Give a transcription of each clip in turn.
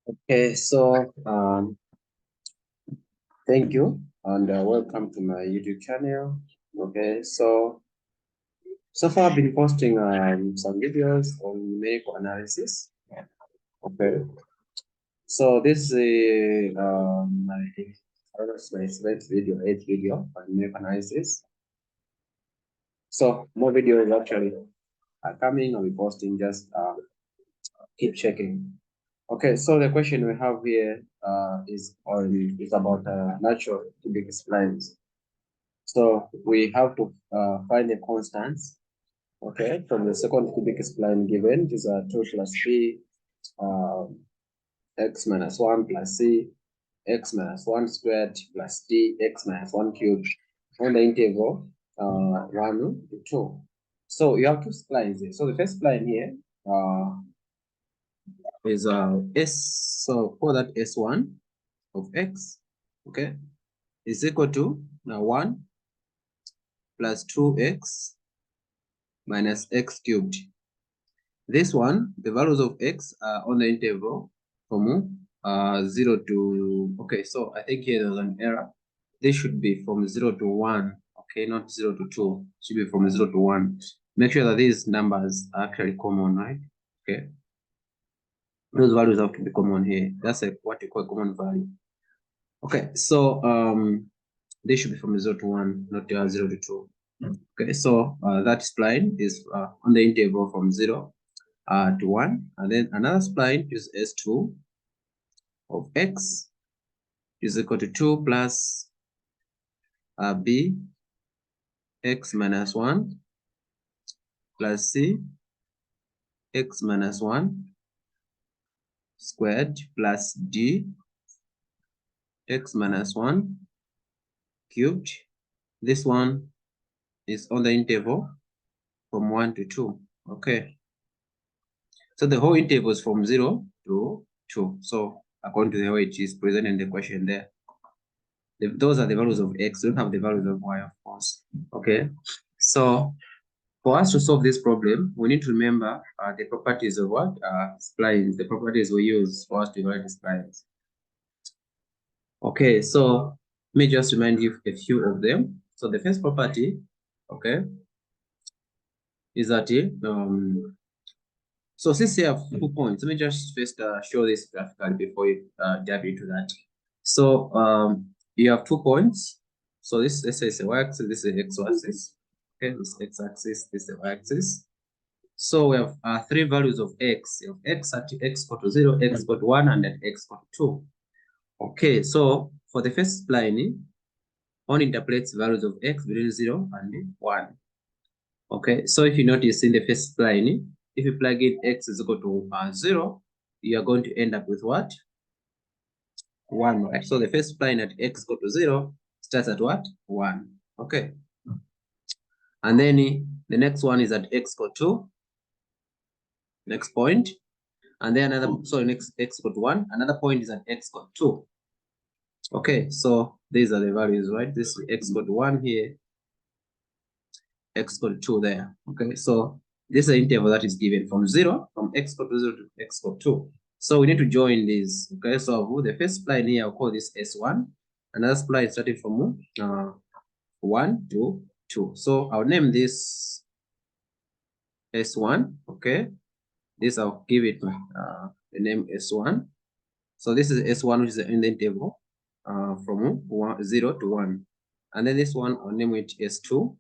Okay, thank you and welcome to my YouTube channel. Okay, so far I've been posting some videos on numerical analysis. Okay, so this is my seventh video, eighth video on numerical analysis. So more videos actually are coming. I'll be posting. Just keep checking. Okay, so the question we have here is about natural cubic splines. So we have to find the constants, okay, from the second cubic spline given. These are 2 plus b, x minus 1 plus c, x minus 1 squared plus d, x minus 1 cubed on the interval 1 to 2. So you have two splines here. So the first spline here is s. So for that s1 of x, okay, is equal to now 1 plus 2x minus x cubed. This one, the values of x are on the interval from 0 to, okay, so I think here there's an error. This should be from 0 to 1, okay, not 0 to 2. It should be from 0 to 1. Make sure that these numbers are actually common, right? Okay. Those values have to be common here. That's what you call a common value. Okay, so they should be from 0 to 1, not 0 to 2. Okay, so that spline is on the interval from 0 to 1, and then another spline is S2 of x is equal to 2 plus b x minus 1 plus c x minus 1 squared plus d x minus 1 cubed. This one is on the interval from 1 to 2. Okay, so the whole interval is from 0 to 2. So according to the way it is presented in the question there, those are the values of x. We don't have the values of y, of course. Okay, so for us to solve this problem, we need to remember the properties of what? Splines, the properties we use for us to evaluate splines. Okay, so let me just remind you a few of them. So the first property, okay, is that so since you have 2 points, let me just first show this graphically before you dive into that. So you have 2 points. So this, let's say, is a y-axis, this is x-axis. Okay, this x-axis, this is y-axis. So we have 3 values of x. You have x at x equal to 0, x equal to 1, and at x equal to 2. Okay, so for the first spline, one interpolates values of x between 0 and 1. Okay, so if you notice in the first spline, if you plug in x is equal to 0, you are going to end up with what? 1, right? So the first spline at x equal to 0 starts at what? 1. Okay. And then the next one is at x equal to, next point. And then another, so next x equal to 1, another point is at x equal to 2. Okay, so these are the values, right? This is x equal to 1 here, x equal to 2 there. Okay, so this is the interval that is given from 0, from x equal to 0 to x equal to 2. So we need to join these. Okay, so the first spline here, I'll call this S1. Another spline starting from 1 to 2. So I'll name this S1. Okay, this I'll give it the name S1. So this is S1, which is in the interval from 0 to 1. And then this one, I'll name it S2.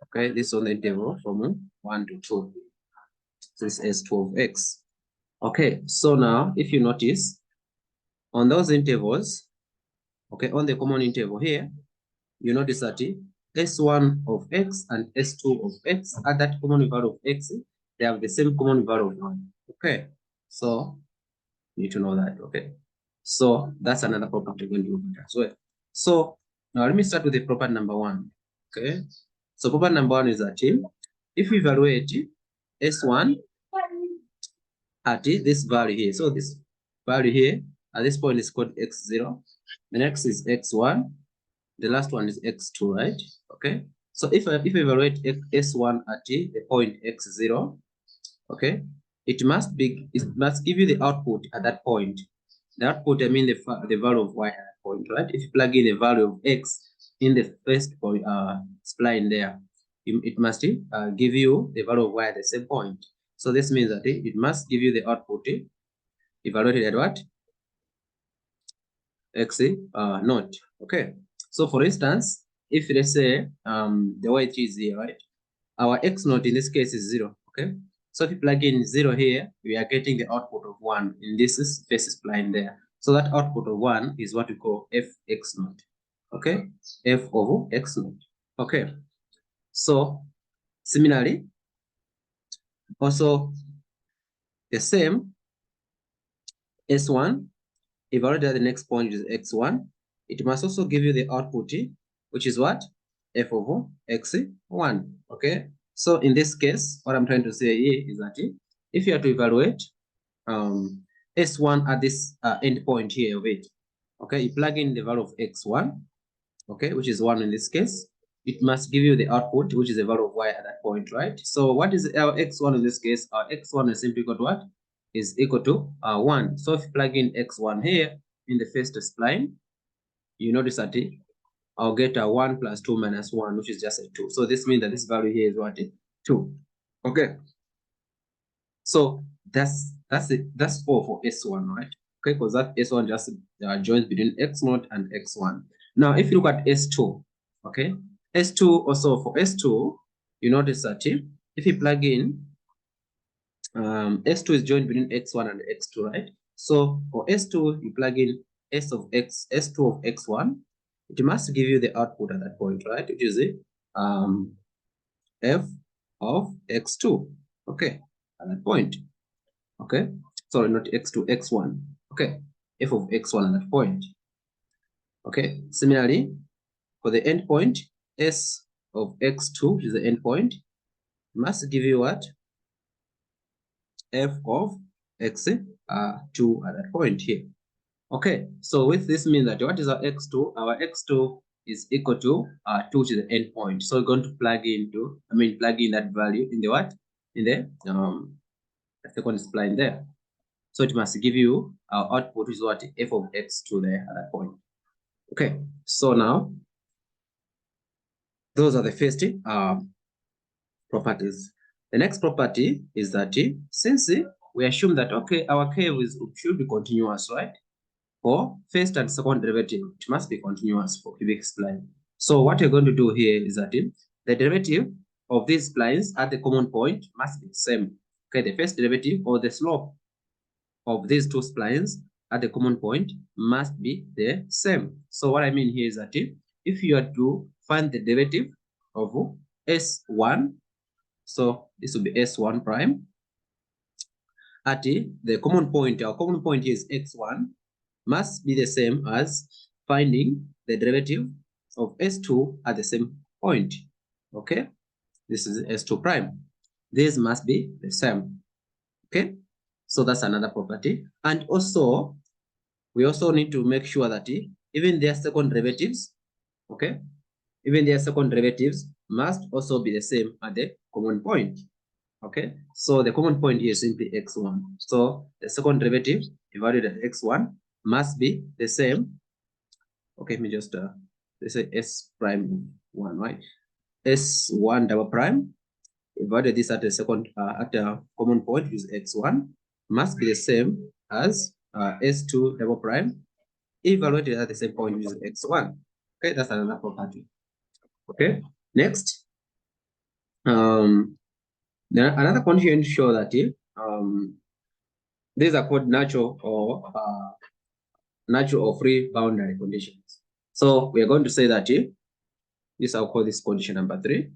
Okay, this on the interval from 1 to 2. So this is S2 of x. Okay, so now if you notice, on those intervals, okay, on the common interval here, you notice that S1 of x and S2 of x at that common value of x, they have the same common value of 1. Okay, so you need to know that. Okay, so that's another property we're going to look at as well. So now let me start with the property number 1. Okay, so property number 1 is that if we evaluate S1 at this value here, so this value here at this point is called x0, the next is x1, the last one is x2, right? Okay, so if we evaluate s1 at the point x0, okay, it must give you the output at that point. The output, I mean the value of y at that point, right? If you plug in the value of x in the first point, spline there, it must give you the value of y at the same point. So this means that it must give you the output evaluated at what? X naught. Okay. So for instance, if let's say the y is here, right? Our x naught in this case is 0. Okay. So if you plug in 0 here, we are getting the output of 1 in this first spline there. So that output of 1 is what we call fx naught. Okay. F of x naught. Okay. So similarly, also the same S1 evaluated at the next point is x1. It must also give you the output, which is what? F of x1. Okay. So in this case, what I'm trying to say here is that if you are to evaluate S1 at this endpoint here of it, okay, you plug in the value of x1, okay, which is 1 in this case. It must give you the output, which is the value of y at that point, right? So what is our x1 in this case? Our x1 is simply equal to what? Is equal to 1. So if you plug in x1 here in the first spline, you notice that I'll get a 1 plus 2 minus 1, which is just a 2. So this means that this value here is what? 2. Okay. So that's it. That's 4 for S1, right? Okay, because that S1 just joins between x0 and x1. Now, if you look at S2, okay, S2 also for S2, you notice that if you plug in, S2 is joined between x1 and x2, right? So for S2, you plug in S2 of x1, it must give you the output at that point, right? Which is f of x2, okay, at that point. Okay, sorry, not x2, x1. Okay, f of x1 at that point. Okay, similarly, for the endpoint, s of x2, which is the endpoint, must give you what? F of x2 at that point here. Okay, so with this means that what is our x2? Our x2 is equal to 2 to the endpoint. So we're going to plug in that value in the what? In the second spline there. So it must give you our output is what? F of x2 there at that point. Okay, so now those are the first properties. The next property is that since we assume that okay, our curve should be continuous, right? For first and second derivative, it must be continuous for cubic spline. So what you're going to do here is that the derivative of these splines at the common point must be the same. Okay, the first derivative or the slope of these two splines at the common point must be the same. So what I mean here is that if you are to find the derivative of S1, so this will be S1 prime, at the common point, our common point is x1, must be the same as finding the derivative of S2 at the same point. Okay, this is S2 prime. This must be the same. Okay, so that's another property. And also, we also need to make sure that even their second derivatives, okay, even their second derivatives must also be the same at the common point. Okay, so the common point here is simply x1. So the second derivative evaluated at x1 must be the same. Okay, let me just let's say s prime 1, right? S1 double prime evaluate this at the second at the common point, which is x1, must be the same as S2 double prime evaluated at the same point, which is x1. Okay, that's another property. Okay, next, another condition to show that these are called natural or free boundary conditions. So we are going to say that this, I'll call this condition number 3.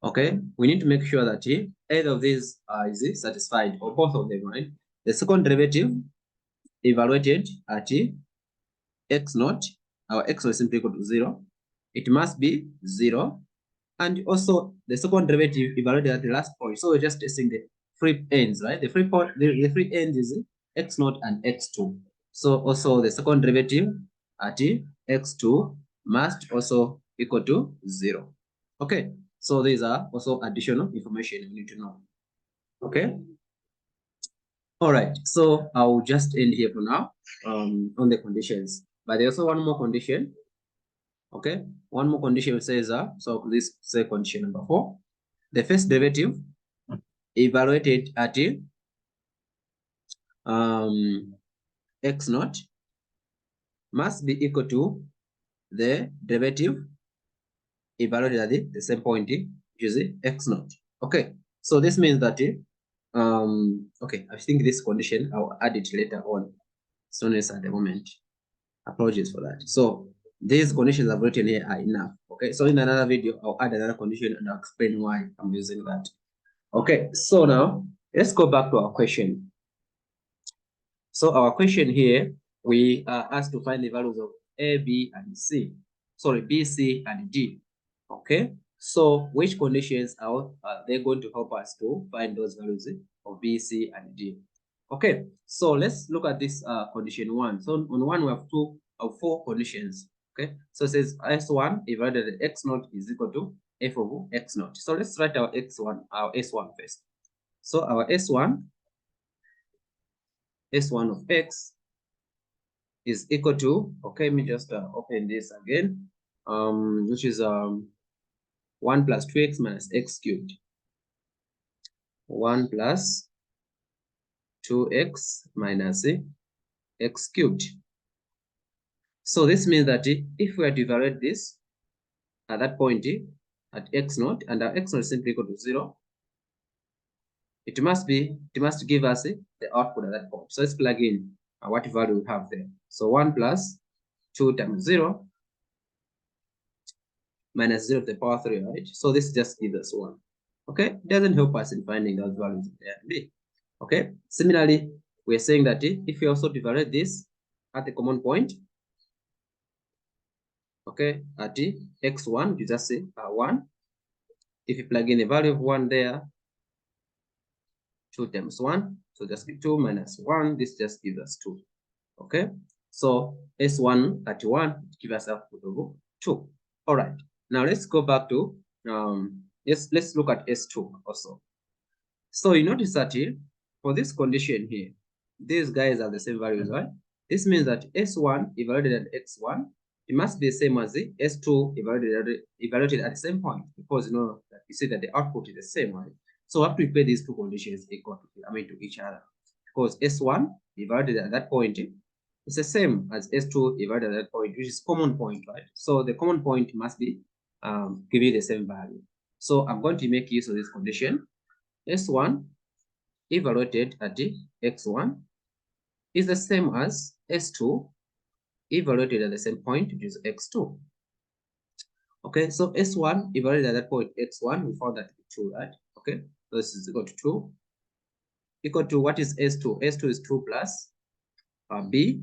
Okay, we need to make sure that either of these is satisfied or both of them, right? The second derivative evaluated at x0, our x0 is simply equal to 0. It must be 0. And also the second derivative evaluated at the last point. So we're just testing the free ends, right? The free point, the free end is x0 and x2. So also the second derivative at x2 must also equal to 0. Okay, so these are also additional information you need to know. Okay. All right. So I'll just end here for now on the conditions. But there's also one more condition. Okay. One more condition says so this say condition number 4. The first derivative evaluated at x naught must be equal to the derivative evaluated at the same point, which is x naught. Okay. So this means that okay, I think this condition I'll add it later on. It's not necessary at the moment. Apologies for that. So these conditions I've written here are enough. Okay, so in another video, I'll add another condition and I'll explain why I'm using that. Okay, so now let's go back to our question. So our question here, we are asked to find the values of A, B, and C. Sorry, B, C, and D. Okay, so which conditions are they going to help us to find those values of B, C, and D? Okay, so let's look at this condition 1. So on 1, we have 4 conditions. Okay, so it says S1 divided by X naught is equal to F of X naught. So let's write our S1 first. So our S1 of X is equal to, okay, let me just open this again, which is 1 plus 2x minus x cubed. 1 plus 2x minus x cubed. So this means that if we are to evaluate this at that point at x naught, and our x naught is simply equal to 0, it must give us the output at that point. So let's plug in what value we have there. So 1 plus 2 times 0 minus 0 to the power 3, right? So this just gives us 1. Okay, it doesn't help us in finding those values of A and B. Okay, similarly, we're saying that if we also evaluate this at the common point, okay, at x1, you just say 1. If you plug in the value of 1 there, 2 times 1, so just give 2 minus 1, this just gives us 2. Okay, so S1 at 1 give us output of 2. All right, now let's go back to let's look at S2 also. So you notice that here, for this condition here, these guys are the same values, right? This means that S1 evaluated at x1, it must be the same as the S2 evaluated at the same point, because you know that you see that the output is the same, right? So we have to equate these two conditions equal to each other, because S1 evaluated at that point is the same as S2 evaluated at that point, which is common point, right? So the common point must be giving the same value. So I'm going to make use of this condition. S1 evaluated at x1 is the same as S2 evaluated at the same point, which is x2. Okay, so S1 evaluated at that point x1, we found that to be 2, right? Okay, so this is equal to 2. Equal to what is S2? S2 is 2 plus B.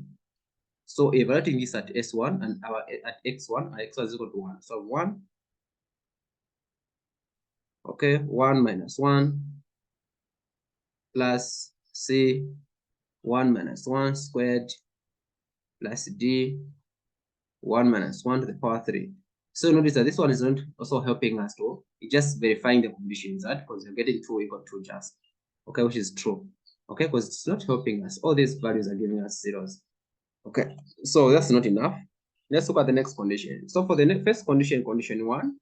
So evaluating this at S1 and at x1, our x1 is equal to 1. So 1. Okay, 1 minus 1 plus C, 1 minus 1 squared plus D, 1 minus 1 to the power 3. So notice that this one is not also helping us to, it's just verifying the conditions, right? Because you're getting 2 equal to just, okay, which is true. Okay, because it's not helping us. All these values are giving us zeros. Okay, so that's not enough. Let's look at the next condition. So for the first condition, condition 1,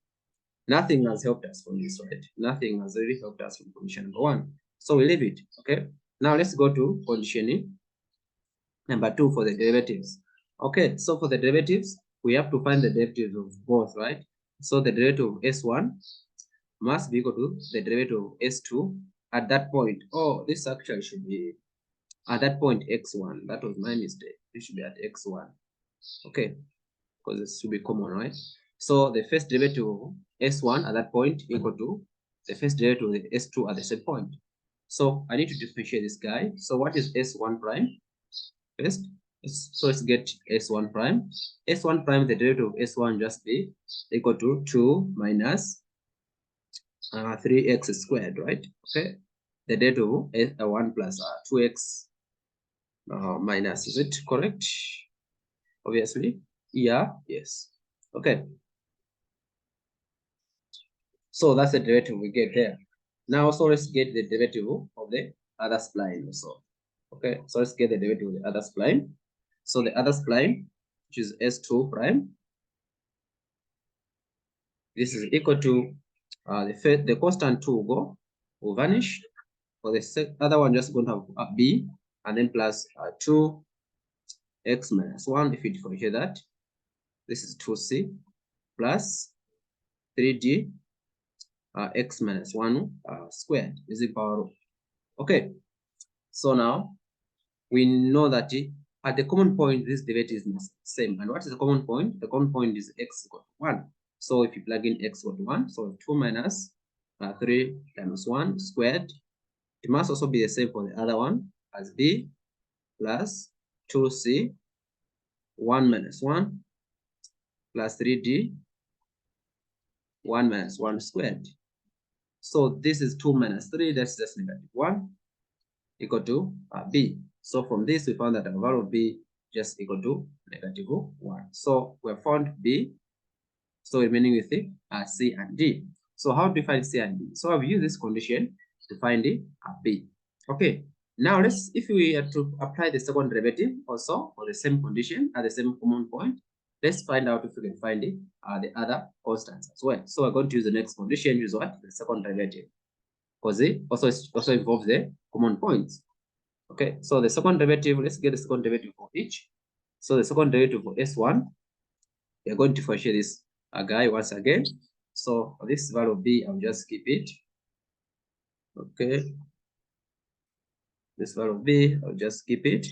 nothing has helped us from this, right? Nothing has really helped us from condition number 1. So we leave it, okay? Now let's go to condition number 2 for the derivatives. Okay, so for the derivatives, we have to find the derivatives of both, right? So the derivative of S1 must be equal to the derivative of S2 at that point. Oh, this actually should be at that point x1. That was my mistake. It should be at x1. Okay, because this should be common, right? So the first derivative of S1 at that point equal to the first derivative of the S2 at the same point. So I need to differentiate this guy. So what is S1 prime? First, so let's get S1 prime. S1 prime, the derivative of S1 just be equal to 2 minus 3x squared, right? Okay, the derivative of 1 plus 2x minus, is it correct? Obviously, yeah, yes. Okay, so that's the derivative we get there. Now also let's get the derivative of the other spline also. Okay, so let's get the derivative of the other spline. So the other spline, which is S2 prime, this is equal to the constant 2 will vanish. For the other one, just going to have a b and then plus 2x minus 1. If you differentiate that, this is 2c plus 3d x minus 1 squared is equal. Okay, so now we know that at the common point, this derivative is same. And what is the common point? The common point is x equal to 1. So if you plug in x equal to 1, so 2 minus 3 times 1 squared, it must also be the same for the other one as b plus 2c 1 minus 1 plus 3d 1 minus 1 squared. So this is 2 minus 3, that's just -1 equal to b. So from this, we found that our value of b just equal to -1. So we have found b. So remaining with the c and d. So how do we find c and d? So I've used this condition to find the b. Okay. Now if we are to apply the second derivative also for the same condition at the same common point, let's find out if we can find the other constants as well. So we're going to use the next condition, use what? The second derivative. Because it also involves the common points. Okay, so the second derivative, let's get the second derivative for each. So the second derivative for S1, we are going to differentiate this guy once again. So for this value of b, I'll just keep it. Okay. This value of b, I'll just keep it.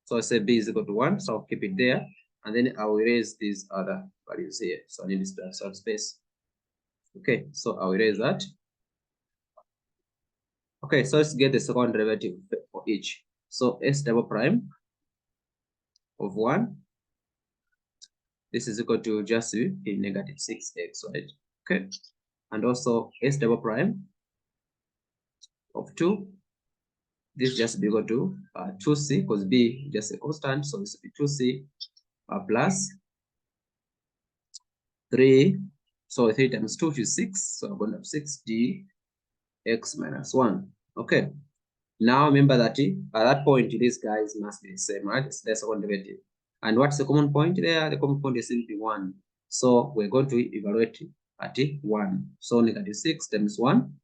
So I say b is equal to 1, so I'll keep it there. And then I will erase these other values here. So I need this to have some space. Okay, so I'll erase that. Okay, so let's get the second derivative for each. So s double prime of 1, this is equal to just -6x, right? Okay, and also s double prime of 2, this just be equal to 2c, because b is just a constant, so this will be 2c plus 3, so 3 times 2 is 6, so I'm going to have 6d x minus 1. Okay, now remember that at that point, these guys must be the same, right? It's the second derivative. And what's the common point there? The common point is simply 1. So we're going to evaluate at 1. So -6 times 1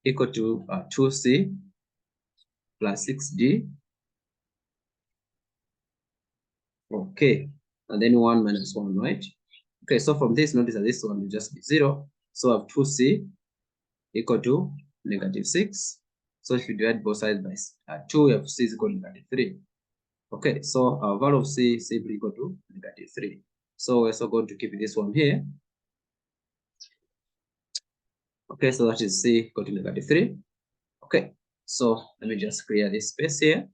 equal to 2c plus 6d. Okay, and then 1 minus 1, right? Okay, so from this, notice that this one will just be 0. So I have 2c equal to -6. So if you divide both sides by 2, we have c is equal to -3. Okay, so our value of c is simply equal to -3. So we're also going to keep this one here. Okay, so that is c equal to -3. Okay, so let me just clear this space here.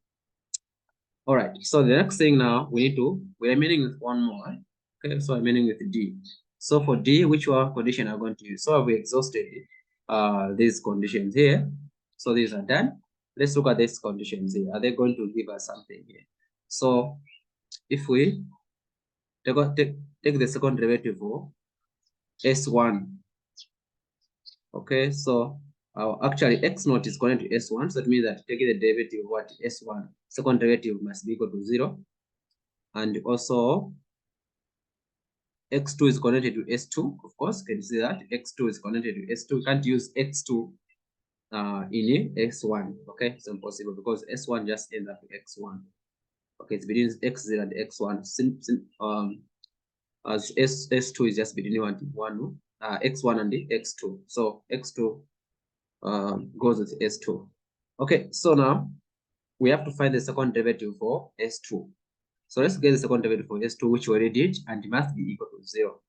All right, so the next thing now we're remaining with one more. Okay, so I'm remaining with d. So for d, which one condition are going to use? So we exhausted these conditions here. So these are done. Let's look at these conditions here. Are they going to give us something here? So if we take the second derivative of s1. Okay, so actually x naught is connected to s1, so that means that taking the derivative of what s1, second derivative must be equal to 0. And also x2 is connected to s2, of course. Can you see that x2 is connected to s2? You can't use x2 in x1. Okay, it's impossible because s1 just ends up with x1. Okay, it's between x0 and x1. As s2 is just between x1 and the x2. So x2 goes with s2. Okay, so now we have to find the second derivative for s2. So let's get the second derivative for s2, which we already did, and it must be equal to 0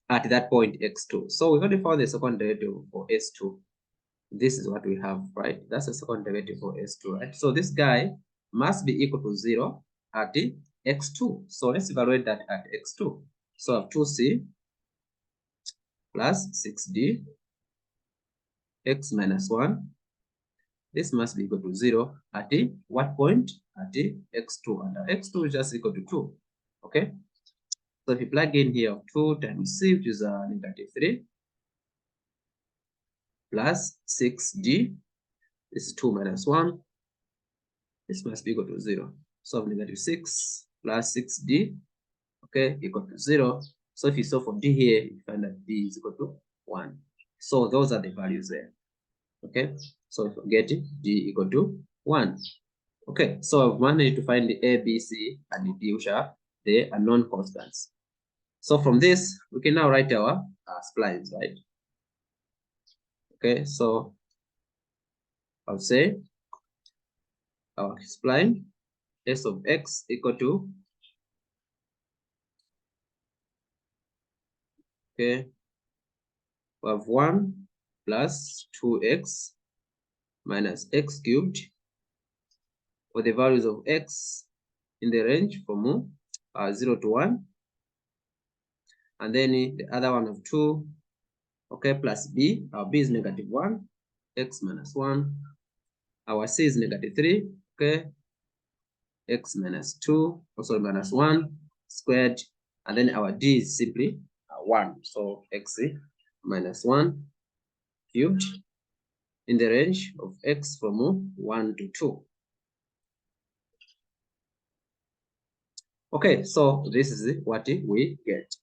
at that point x2. So we've already found the second derivative for s2. This is what we have, right? That's the second derivative for s2, right? So this guy must be equal to 0 at the x2. So let's evaluate that at x2. So I have 2c plus 6d x minus 1. This must be equal to 0 at the what point? At the x2, and x2 is just equal to 2. Okay, so if you plug in here 2 times c, which is -3, plus 6d. This is 2 minus 1. This must be equal to 0. So negative 6 plus 6d, okay, equal to 0. So if you solve for d here, you find that d is equal to 1. So those are the values there. Okay, so if we get d equal to 1. Okay, so I've managed to find the a, b, c, and the d, which are the unknown constants. So from this, we can now write our splines, right? Okay, so I'll say our spline s of x equal to, okay, we have 1 plus 2x minus x cubed for the values of x in the range from 0 to 1. And then the other one of 2, okay, plus b. Our b is negative 1, x minus 1. Our c is negative 3, okay, x minus 2, also minus 1 squared. And then our d is simply 1. So x minus 1 cubed in the range of x from 1 to 2. Okay, so this is what we get.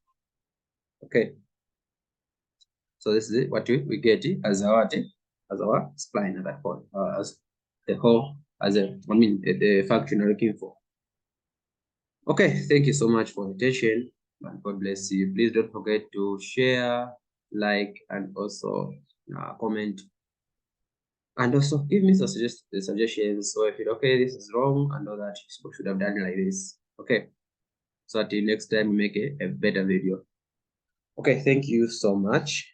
Okay, so this is what we get as our spline at that point, as the whole, the function you're looking for. Okay, thank you so much for your attention, and God bless you. Please don't forget to share, like, and also comment, and also give me some suggestions. So if you're okay, this is wrong, and all that, you should have done it like this. Okay, so until next time, we make a better video. Okay, thank you so much.